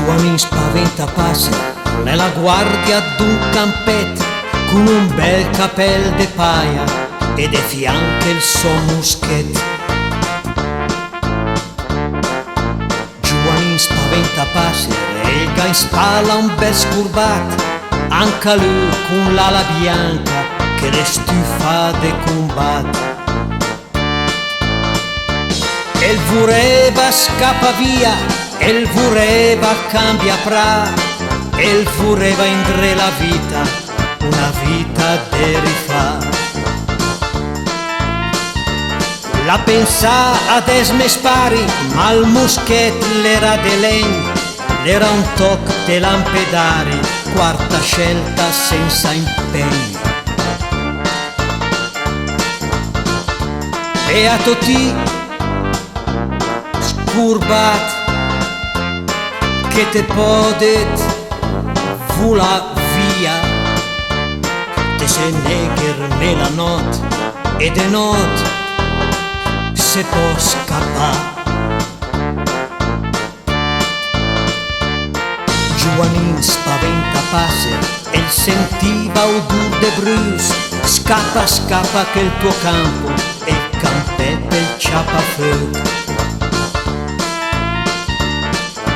Giovanni spaventa passa nella guardia d'un campetto con un bel capel de paia e de fianche il suo muschetto. Giovanni spaventa passa e il in spalla un bel scurbat, anche lui con l'ala bianca che le stufa de combattere. El voreva scappa via, el voreva cambia pra, el voreva indre la vita, una vita de rifà. La pensà ad esme spari, ma il muschet l'era de legno, l'era un toc de lampedari, quarta scelta senza impegno. E a Totì scurbat che te podet vula via, te se negher nella not e de not se può scappare. Giovannin spaventa passer e sentiva odor de brus, scappa scappa che il tuo campo è il campetto e il ciappafeu.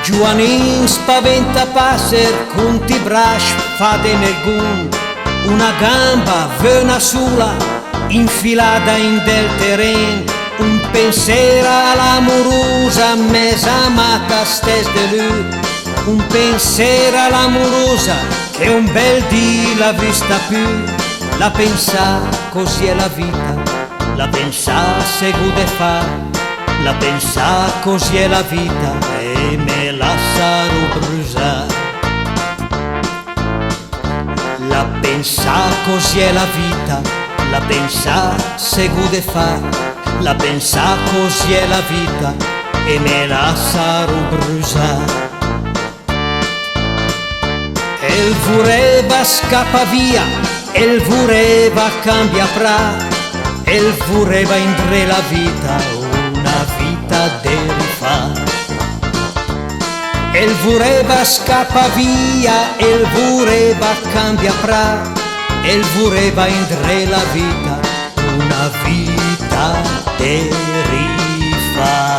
Giovannin spaventa passer con ti braccia fa de nergun, una gamba vena sola infilata in del terreno, un pensiero all'amorosa mesa amata stes de lui, un pensiero all'amorosa che un bel dì l'ha vista più. La pensà così è la vita, la pensà segude fa, la pensà così è la vita e me la sarò bruciata. La pensà così è la vita, la pensà segude fa, la pensà così è la vita e me la sarò bruciata. El voreva scappa via, el voreva cambia pra, el voreva indre la vita, una vita de rifà. El voreva scappa via, el voreva cambia pra, el voreva indre la vita, una vita de rifà.